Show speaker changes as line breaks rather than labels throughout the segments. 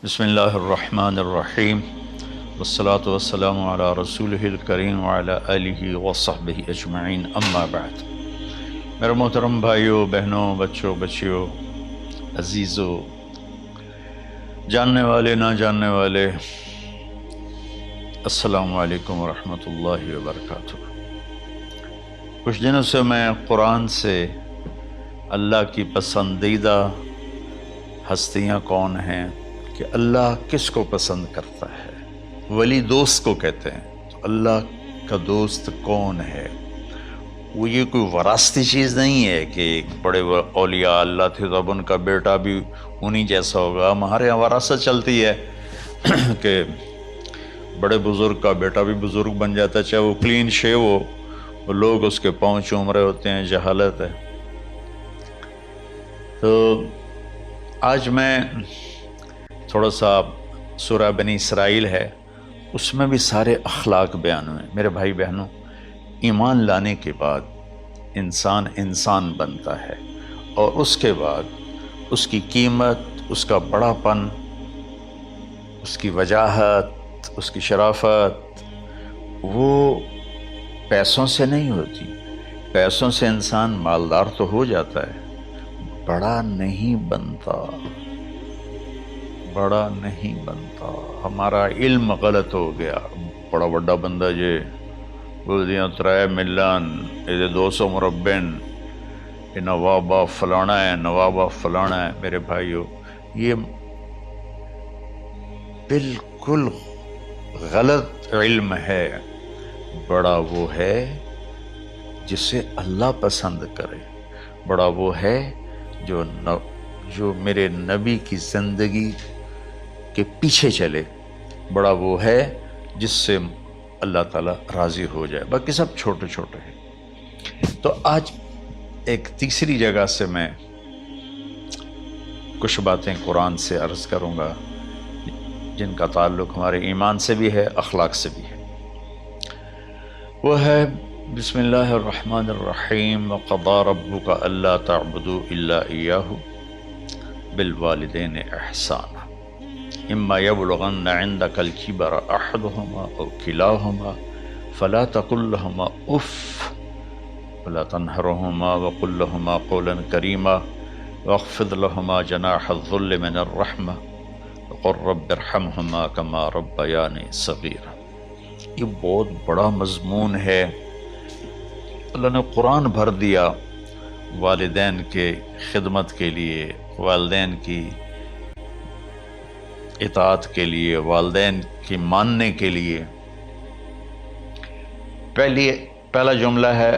بسم اللہ الرحمن الرحیم والصلاة والسلام علی رسولہ الکریم وعلی آلہ وصحبہ اجمعین، اما بعد۔ میرے محترم بھائیوں، بہنوں، بچوں، بچیوں، عزیزوں، جاننے والے، نہ جاننے والے، السلام علیکم ورحمۃ اللہ وبرکاتہ۔ کچھ دنوں سے میں قرآن سے اللہ کی پسندیدہ ہستیاں کون ہیں، کہ اللہ کس کو پسند کرتا ہے، ولی دوست کو کہتے ہیں۔ تو اللہ کا دوست کون ہے؟ وہ یہ کوئی وراثتی چیز نہیں ہے کہ ایک بڑے اولیاء اللہ تھے تو اب ان کا بیٹا بھی انہی جیسا ہوگا۔ ہمارے یہاں وراثت چلتی ہے کہ بڑے بزرگ کا بیٹا بھی بزرگ بن جاتا ہے، چاہے وہ کلین شیو ہو، وہ لوگ اس کے پاؤں چوم رہے ہوتے ہیں، جہالت ہے۔ تو آج میں تھوڑا سا سورہ بنی اسرائیل ہے، اس میں بھی سارے اخلاق بیان ہوئے۔ میرے بھائی بہنوں، ایمان لانے کے بعد انسان بنتا ہے، اور اس کے بعد اس کی قیمت، اس کا بڑا پن، اس کی وجاہت، اس کی شرافت وہ پیسوں سے نہیں ہوتی۔ پیسوں سے انسان مالدار تو ہو جاتا ہے، بڑا نہیں بنتا، بڑا نہیں بنتا۔ ہمارا علم غلط ہو گیا۔ بڑا بڑا بندہ جے بولدیاں 3 ملن، یہ 200 مربع، یہ نوابہ فلانا ہے، نوابہ فلانا ہے۔ میرے بھائیو، یہ بالکل غلط علم ہے۔ بڑا وہ ہے جسے اللہ پسند کرے، بڑا وہ ہے جو میرے نبی کی زندگی کے پیچھے چلے، بڑا وہ ہے جس سے اللہ تعالیٰ راضی ہو جائے، باقی سب چھوٹے چھوٹے ہیں۔ تو آج ایک تیسری جگہ سے میں کچھ باتیں قرآن سے عرض کروں گا، جن کا تعلق ہمارے ایمان سے بھی ہے، اخلاق سے بھی ہے۔ وہ ہے بسم اللہ الرحمن الرحیم، وَقَضَىٰ رَبُّكَ أَلَّا تَعْبُدُوا إِلَّا إِيَّاهُ بِالْوَالِدَيْنِ إِحْسَانًا إِمَّا يَبْلُغَنَّ عِندَكَ الْكِبَرَ أَحَدُهُمَا أَوْ كِلَاهُمَا فَلَا تَقُل لَّهُمَا أُفٍّ وَلَا تَنْهَرْهُمَا وَقُل لَّهُمَا قَوْلًا كَرِيمًا وَاخْفِضْ لَهُمَا جَنَاحَ الذُّلِّ مِنَ الرَّحْمَةِ وَقُل رَّبِّ ارْحَمْهُمَا كَمَا رَبَّيَانِي صَغِيرًا۔ یہ بہت بڑا مضمون ہے۔ اللہ نے قرآن بھر دیا والدین کے خدمت کے لیے، والدین کی اطاعت کے لیے، والدین کی ماننے کے لیے۔ پہلا جملہ ہے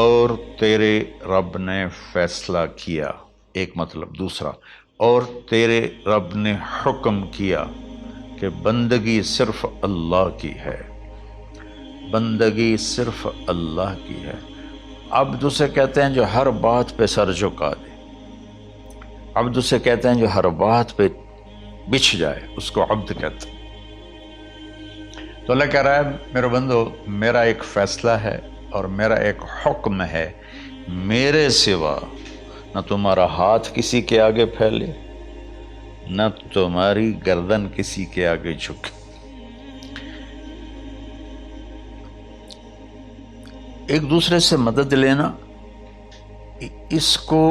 اور تیرے رب نے فیصلہ کیا، ایک مطلب۔ دوسرا، اور تیرے رب نے حکم کیا کہ بندگی صرف اللہ کی ہے، بندگی صرف اللہ کی ہے۔ عبد اسے کہتے ہیں جو ہر بات پہ سر جھکا دے، عبد اسے کہتے ہیں جو ہر بات پہ بچھ جائے، اس کو عبد کہتے ہیں۔ تو اللہ کہہ رہا ہے میرے بندو، میرا ایک فیصلہ ہے اور میرا ایک حکم ہے، میرے سوا نہ تمہارا ہاتھ کسی کے آگے پھیلے، نہ تمہاری گردن کسی کے آگے جھکے۔ ایک دوسرے سے مدد لینا، اس کو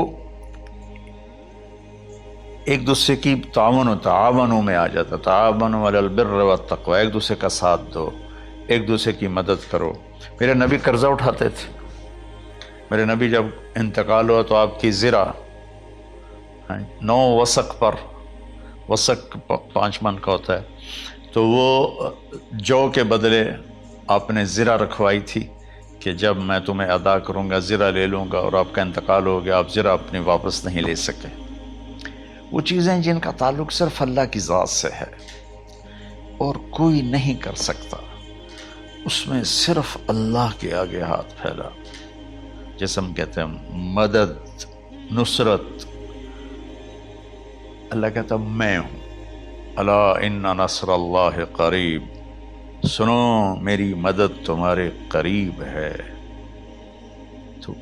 ایک دوسرے کی تعاونوں میں آ جاتا۔ تعاونوا علی البر والتقوی، ایک دوسرے کا ساتھ دو، ایک دوسرے کی مدد کرو۔ میرے نبی قرضہ اٹھاتے تھے۔ میرے نبی جب انتقال ہوا تو آپ کی زرہ 9 وسق پر، وسق 5 من کا ہوتا ہے، تو وہ جو کے بدلے آپ نے زرہ رکھوائی تھی کہ جب میں تمہیں ادا کروں گا زرہ لے لوں گا، اور آپ کا انتقال ہو گیا، آپ زرہ اپنی واپس نہیں لے سکے۔ وہ چیزیں جن کا تعلق صرف اللہ کی ذات سے ہے اور کوئی نہیں کر سکتا، اس میں صرف اللہ کے آگے ہاتھ پھیلا، جیسے ہم کہتے ہیں مدد، نصرت۔ اللہ کہتا میں ہوں، الا ان نصر اللہ قریب، سنو میری مدد تمہارے قریب ہے۔ تو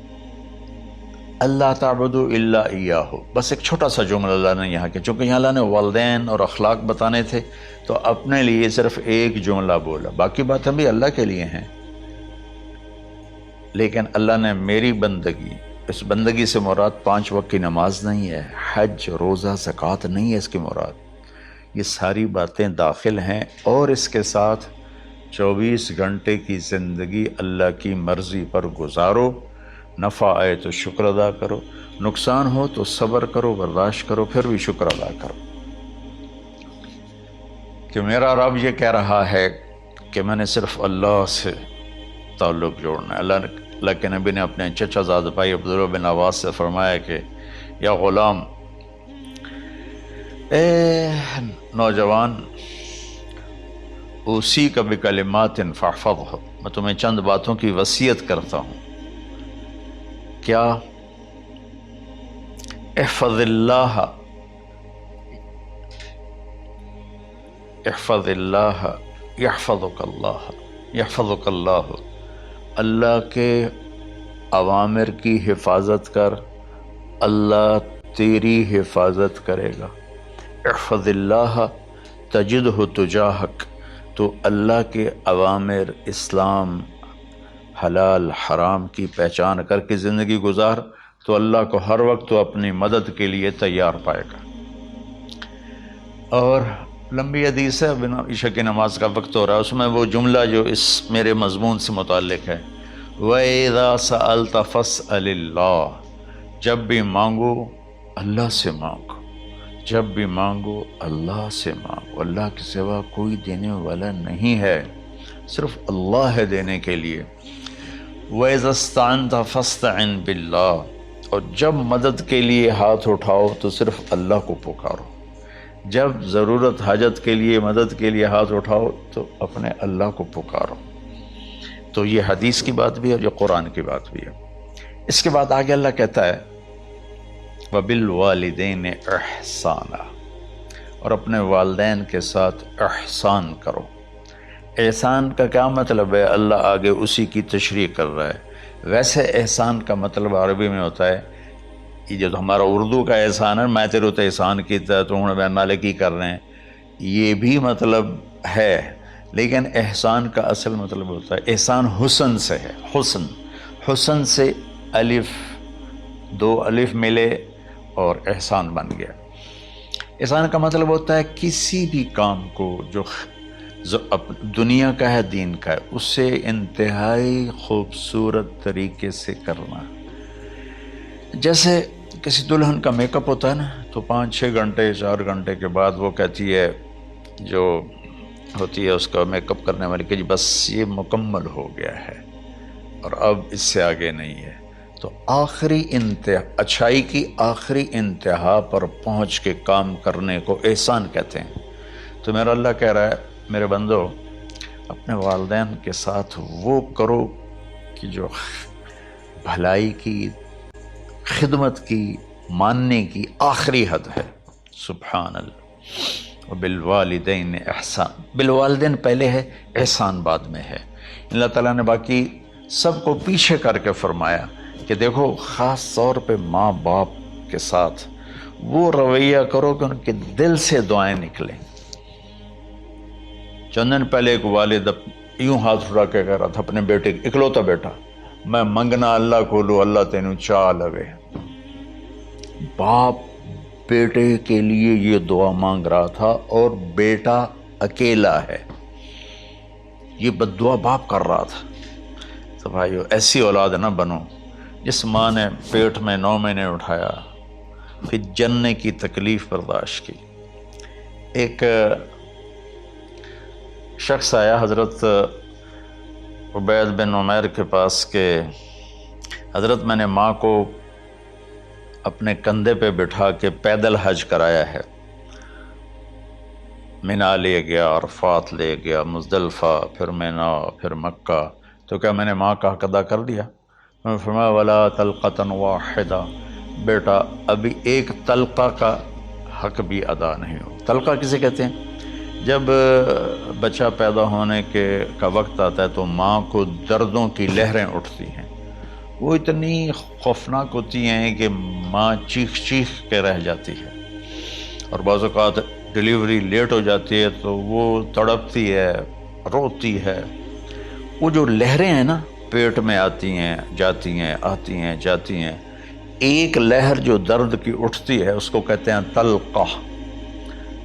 اللہ تعبدوا الا ایاہ، بس ایک چھوٹا سا جملہ اللہ نے یہاں کیا، چونکہ یہاں اللہ نے والدین اور اخلاق بتانے تھے تو اپنے لیے صرف ایک جملہ بولا، باقی باتیں بھی اللہ کے لیے ہیں، لیکن اللہ نے میری بندگی، اس بندگی سے مراد 5 وقت کی نماز نہیں ہے، حج، روزہ، زکوٰۃ نہیں ہے اس کی مراد، یہ ساری باتیں داخل ہیں، اور اس کے ساتھ 24 گھنٹے کی زندگی اللہ کی مرضی پر گزارو، نفع آئے تو شکر ادا کرو، نقصان ہو تو صبر کرو، برداشت کرو، پھر بھی شکر ادا کرو، کہ میرا رب یہ کہہ رہا ہے کہ میں نے صرف اللہ سے تعلق جوڑنا ہے۔ اللہ کے نبی نے اپنے چچا زاد بھائی عبداللہ بن عباس سے فرمایا کہ یا غلام، اے نوجوان، اوصیک بکلمات فاحفظہ، میں تمہیں چند باتوں کی وصیت کرتا ہوں، کیا؟ احفظ اللہ، احفظ اللہ یحفظک اللہ، یحفظک اللہ، اللہ کے اوامر کی حفاظت کر، اللہ تیری حفاظت کرے گا۔ احفظ اللہ تجدہ تجاہک، تو اللہ کے اوامر، اسلام، حلال حرام کی پہچان کر کے زندگی گزار تو اللہ کو ہر وقت تو اپنی مدد کے لیے تیار پائے گا۔ اور لمبی حدیث ہے، بنا عشاء کی نماز کا وقت ہو رہا ہے، اس میں وہ جملہ جو اس میرے مضمون سے متعلق ہے، وَإِذَا سَأَلْتَ فَاسْأَلِ اللَّهِ، جب بھی مانگو اللہ سے مانگو، جب بھی مانگو اللہ سے مانگو، اللہ کے سوا کوئی دینے والا نہیں ہے، صرف اللہ ہے دینے کے لیے۔ وَإِذَا اسْتَعَنْتَ فَاسْتَعِنْ بِاللَّهِ، اور جب مدد کے لیے ہاتھ اٹھاؤ تو صرف اللہ کو پکارو، جب ضرورت حاجت کے لیے، مدد کے لیے ہاتھ اٹھاؤ تو اپنے اللہ کو پکارو۔ تو یہ حدیث کی بات بھی ہے، جو قرآن کی بات بھی ہے۔ اس کے بعد آگے اللہ کہتا ہے وَبِالْوَالِدَيْنِ إِحْسَانًا، اور اپنے والدین کے ساتھ احسان کرو۔ احسان کا کیا مطلب ہے؟ اللہ آگے اسی کی تشریح کر رہا ہے۔ ویسے احسان کا مطلب عربی میں ہوتا ہے، یہ جو ہمارا اردو کا احسان ہے، میں تیرے تو احسان کیتا تو ہوں میں نالے کی کر رہے ہیں، یہ بھی مطلب ہے، لیکن احسان کا اصل مطلب ہوتا ہے، احسان حسن سے ہے، حسن، حسن سے الف، 2 الف ملے اور احسان بن گیا۔ احسان کا مطلب ہوتا ہے کسی بھی کام کو جو دنیا کا ہے، دین کا ہے، اسے انتہائی خوبصورت طریقے سے کرنا۔ جیسے کسی دلہن کا میک اپ ہوتا ہے نا، تو 5-6 گھنٹے 4 گھنٹے کے بعد وہ کہتی ہے، جو ہوتی ہے اس کا میک اپ کرنے والی، کہ جی بس یہ مکمل ہو گیا ہے اور اب اس سے آگے نہیں ہے۔ تو آخری اچھائی کی آخری انتہا پر پہنچ کے کام کرنے کو احسان کہتے ہیں۔ تو میرا اللہ کہہ رہا ہے میرے بندو، اپنے والدین کے ساتھ وہ کرو کہ جو بھلائی کی، خدمت کی، ماننے کی آخری حد ہے۔ سبحان اللہ۔ وبالوالدین احسان، بالوالدین پہلے ہے، احسان بعد میں ہے۔ اللہ تعالیٰ نے باقی سب کو پیچھے کر کے فرمایا کہ دیکھو خاص طور پہ ماں باپ کے ساتھ وہ رویہ کرو کہ ان کے دل سے دعائیں نکلیں۔ چند دن پہلے ایک والد یوں ہاتھ اٹھا کے کہہ رہا تھا اپنے بیٹے، اکلوتا بیٹا، میں منگنا اللہ کو لو، اللہ تینوں چاہ لگے۔ باپ بیٹے کے لیے یہ دعا مانگ رہا تھا اور بیٹا اکیلا ہے، یہ بد دعا باپ کر رہا تھا۔ تو بھائیو، ایسی اولاد نہ بنو جس ماں نے پیٹ میں 9 مہینے اٹھایا، پھر جننے کی تکلیف برداشت کی۔ ایک شخص آیا حضرت عبید بن عمیر کے پاس کہ حضرت میں نے ماں کو اپنے کندھے پہ بٹھا کے پیدل حج کرایا ہے، مینا لے گیا، عرفات لے گیا، مزدلفہ، پھر مینا، پھر مکہ، تو کیا میں نے ماں کا حق ادا کر دیا؟ میں نے فرمایا ولا طلقۃ واحدہ، بیٹا ابھی ایک طلقہ کا حق بھی ادا نہیں ہو۔ طلقہ کسے کہتے ہیں؟ جب بچہ پیدا ہونے کا وقت آتا ہے تو ماں کو دردوں کی لہریں اٹھتی ہیں، وہ اتنی خوفناک ہوتی ہیں کہ ماں چیخ چیخ کے رہ جاتی ہے، اور بعض اوقات ڈیلیوری لیٹ ہو جاتی ہے تو وہ تڑپتی ہے، روتی ہے۔ وہ جو لہریں ہیں نا پیٹ میں آتی ہیں جاتی ہیں، آتی ہیں جاتی ہیں، ایک لہر جو درد کی اٹھتی ہے اس کو کہتے ہیں طلقہ۔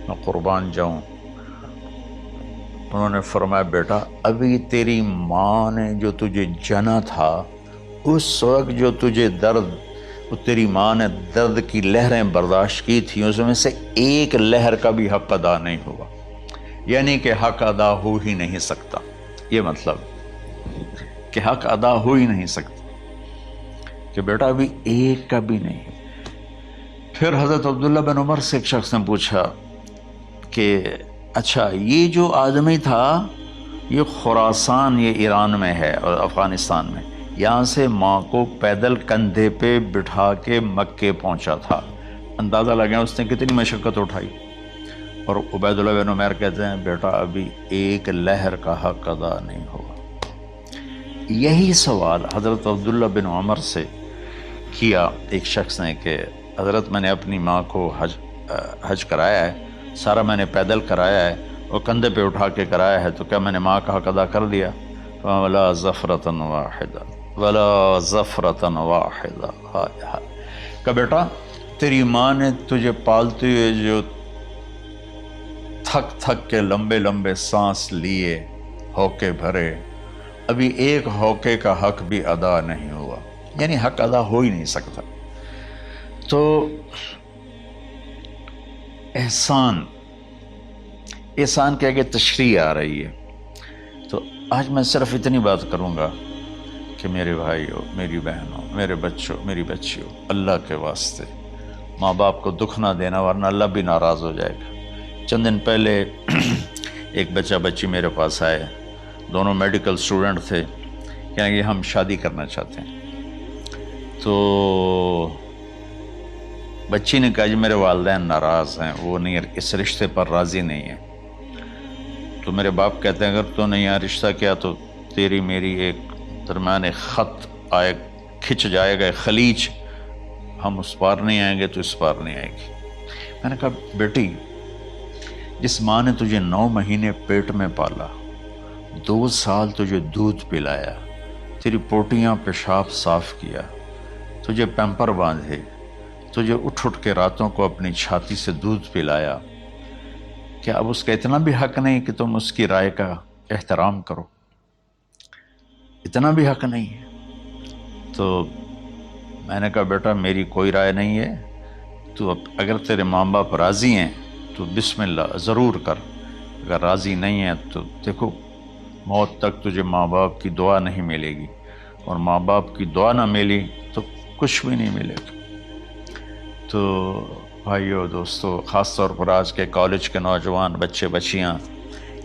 میں قربان جاؤں، انہوں نے فرمایا بیٹا ابھی تیری ماں نے جو تجھے جنا تھا اس وقت جو تجھے درد، وہ تیری ماں نے درد کی لہریں برداشت کی تھی، اس میں سے ایک لہر کا بھی حق ادا نہیں ہوا، یعنی کہ حق ادا ہو ہی نہیں سکتا۔ یہ مطلب کہ حق ادا ہو ہی نہیں سکتا، کہ بیٹا ابھی ایک کا بھی نہیں۔ پھر حضرت عبداللہ بن عمر سے ایک شخص نے پوچھا کہ اچھا یہ جو آدمی تھا یہ خراسان، یہ ایران میں ہے اور افغانستان میں، یہاں سے ماں کو پیدل کندھے پہ بٹھا کے مکے پہنچا تھا، اندازہ لگا اس نے کتنی مشقت اٹھائی۔ اور عبید اللہ بن عمر کہتے ہیں بیٹا ابھی ایک لہر کا حق ادا نہیں ہوا۔ یہی سوال حضرت عبداللہ بن عمر سے کیا ایک شخص نے کہ حضرت میں نے اپنی ماں کو حج کرایا ہے، سارا میں نے پیدل کرایا ہے اور کندھے پہ اٹھا کے کرایا ہے، تو کیا میں نے ماں کا حق ادا کر دیا؟ ولا ظفرۃ واحدہ ولا ظفرۃ واحدہ۔ کہ بیٹا تیری ماں نے تجھے پالتے ہوئے جو تھک تھک کے لمبے لمبے سانس لیے، ہوکے بھرے، ابھی ایک ہوکے کا حق بھی ادا نہیں ہوا، یعنی حق ادا ہو ہی نہیں سکتا۔ تو احسان کے آگے تشریح آ رہی ہے۔ تو آج میں صرف اتنی بات کروں گا کہ میرے بھائیوں، میری بہنوں، میرے بچوں، میری بچیوں، اللہ کے واسطے ماں باپ کو دکھ نہ دینا ورنہ اللہ بھی ناراض ہو جائے گا۔ چند دن پہلے ایک بچہ بچی میرے پاس آئے، دونوں میڈیکل اسٹوڈنٹ تھے، کہ ہم شادی کرنا چاہتے ہیں۔ تو بچی نے کہا جی میرے والدین ناراض ہیں، وہ نہیں، اس رشتے پر راضی نہیں ہیں۔ تو میرے باپ کہتے ہیں اگر تو نے یہاں رشتہ کیا تو تیری میری ایک درمیان ایک خط آئے، کھچ جائے گا خلیج، ہم اس پار نہیں آئیں گے تو اس پار نہیں آئے گی۔ میں نے کہا بیٹی جس ماں نے تجھے 9 مہینے پیٹ میں پالا، 2 سال تجھے دودھ پلایا، تیری پوٹیاں پیشاب صاف کیا، تجھے پیمپر باندھے، تجھے اٹھ اٹھ کے راتوں کو اپنی چھاتی سے دودھ پلایا، کیا اب اس کا اتنا بھی حق نہیں کہ تم اس کی رائے کا احترام کرو؟ اتنا بھی حق نہیں ہے؟ تو میں نے کہا بیٹا میری کوئی رائے نہیں ہے، تو اب اگر تیرے ماں باپ راضی ہیں تو بسم اللہ ضرور کر، اگر راضی نہیں ہیں تو دیکھو موت تک تجھے ماں باپ کی دعا نہیں ملے گی، اور ماں باپ کی دعا نہ ملی تو کچھ بھی نہیں ملے گا۔ تو بھائیو دوستو، خاص طور پر آج کے کالج کے نوجوان بچے بچیاں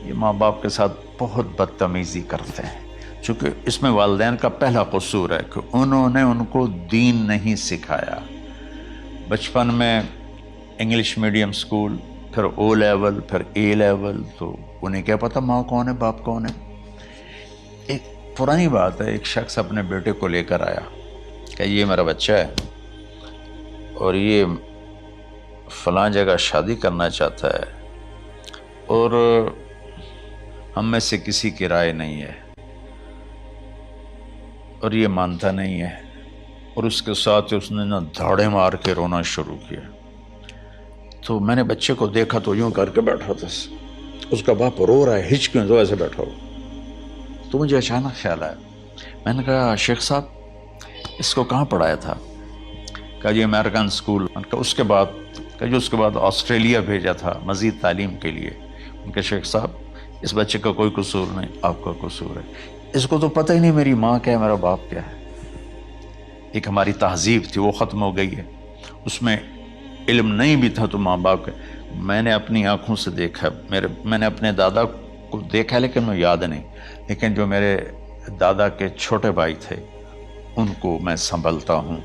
یہ ماں باپ کے ساتھ بہت بدتمیزی کرتے ہیں، چونکہ اس میں والدین کا پہلا قصور ہے کہ انہوں نے ان کو دین نہیں سکھایا۔ بچپن میں انگلش میڈیم سکول، پھر او لیول، پھر اے لیول، تو انہیں کیا پتہ ماں کون ہے باپ کون ہے۔ ایک پرانی بات ہے، ایک شخص اپنے بیٹے کو لے کر آیا کہ یہ میرا بچہ ہے اور یہ فلاں جگہ شادی کرنا چاہتا ہے، اور ہم میں سے کسی کی رائے نہیں ہے، اور یہ مانتا نہیں ہے، اور اس کے ساتھ اس نے نا دھاڑے مار کے رونا شروع کیا۔ تو میں نے بچے کو دیکھا تو یوں کر کے بیٹھا تھا، اس کا باپ رو رہا ہے، ہچ کیوں تو ایسے بیٹھا ہو۔ تو مجھے اچانک خیال آیا، میں نے کہا شیخ صاحب اس کو کہاں پڑھایا تھا؟ کہا جی امریکن سکول۔ اس کے بعد آسٹریلیا بھیجا تھا مزید تعلیم کے لیے۔ ان کے شیخ صاحب اس بچے کا کوئی قصور نہیں، آپ کا قصور ہے، اس کو تو پتہ ہی نہیں میری ماں کیا ہے میرا باپ کیا ہے۔ ایک ہماری تہذیب تھی وہ ختم ہو گئی ہے، اس میں علم نہیں بھی تھا تو ماں باپ کا۔ میں نے اپنی آنکھوں سے دیکھا، میں نے اپنے دادا کو دیکھا لیکن مجھے یاد نہیں، لیکن جو میرے دادا کے چھوٹے بھائی تھے ان کو میں سنبھلتا ہوں،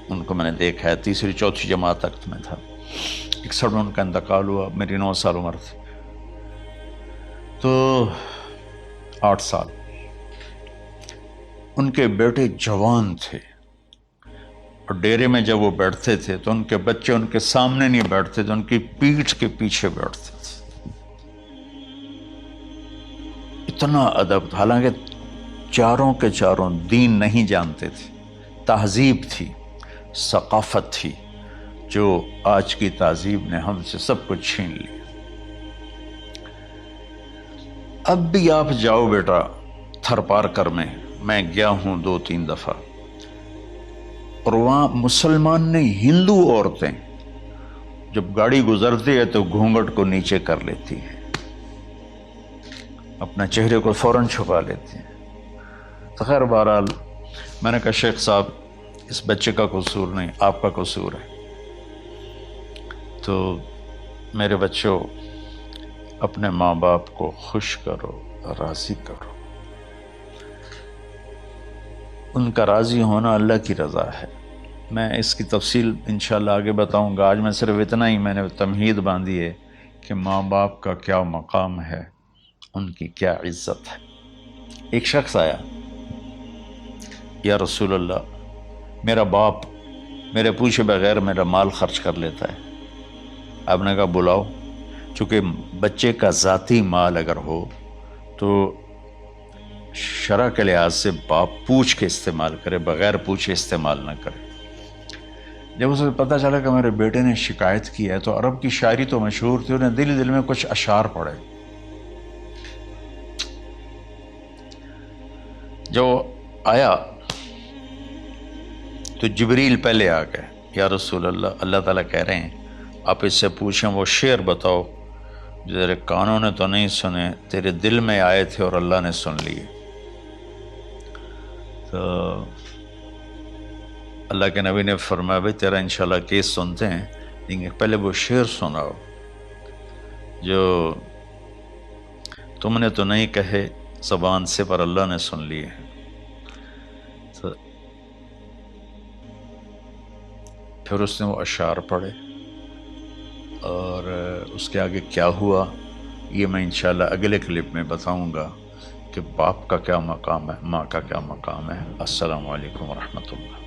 ان کو میں نے دیکھا ہے، 3ری 4تھی جماعت تک میں تھا، 61 میں ان کا انتقال ہوا، میری 9 سال عمر تھی، تو 8 سال۔ ان کے بیٹے جوان تھے، اور ڈیرے میں جب وہ بیٹھتے تھے تو ان کے بچے ان کے سامنے نہیں بیٹھتے تھے، ان کی پیٹھ کے پیچھے بیٹھتے تھے۔ اتنا ادب، حالانکہ چاروں کے چاروں دین نہیں جانتے تھے، تہذیب تھی، ثقافت تھی، جو آج کی تہذیب نے ہم سے سب کچھ چھین لی۔ اب بھی آپ جاؤ بیٹا تھر پارکر میں گیا ہوں 2-3 دفعہ، اور وہاں مسلمان نہیں، ہندو عورتیں جب گاڑی گزرتی ہے تو گھونگھٹ کو نیچے کر لیتی ہیں، اپنا چہرے کو فوراً چھپا لیتی ہیں۔ تو خیر بہرحال میں نے کہا شیخ صاحب اس بچے کا قصور نہیں، آپ کا قصور ہے۔ تو میرے بچوں، اپنے ماں باپ کو خوش کرو، راضی کرو، ان کا راضی ہونا اللہ کی رضا ہے۔ میں اس کی تفصیل انشاءاللہ آگے بتاؤں گا، آج میں صرف اتنا ہی میں نے تمہید باندھی ہے کہ ماں باپ کا کیا مقام ہے، ان کی کیا عزت ہے۔ ایک شخص آیا، یا رسول اللہ میرا باپ میرے پوچھے بغیر میرا مال خرچ کر لیتا ہے۔ آپ نے کہا بلاؤ، چونکہ بچے کا ذاتی مال اگر ہو تو شرع کے لحاظ سے باپ پوچھ کے استعمال کرے، بغیر پوچھے استعمال نہ کرے۔ جب اسے پتہ چلا کہ میرے بیٹے نے شکایت کی ہے، تو عرب کی شاعری تو مشہور تھی، انہیں دل میں کچھ اشعار پڑھے۔ جو آیا تو جبریل پہلے آ گئے، یا رسول اللہ، اللہ تعالیٰ کہہ رہے ہیں آپ اس سے پوچھیں وہ شعر بتاؤ جو تیرے کانوں نے تو نہیں سنے، تیرے دل میں آئے تھے اور اللہ نے سن لیے۔ تو اللہ کے نبی نے فرمایا بھائی تیرا انشاءاللہ کیس سنتے ہیں، لیکن پہلے وہ شعر سناؤ جو تم نے تو نہیں کہے زبان سے پر اللہ نے سن لیے ہیں۔ تو پھر اس نے وہ اشعار پڑھے، اور اس کے آگے کیا ہوا یہ میں انشاءاللہ اگلے کلپ میں بتاؤں گا کہ باپ کا کیا مقام ہے، ماں کا کیا مقام ہے۔ السلام علیکم ورحمۃ اللہ۔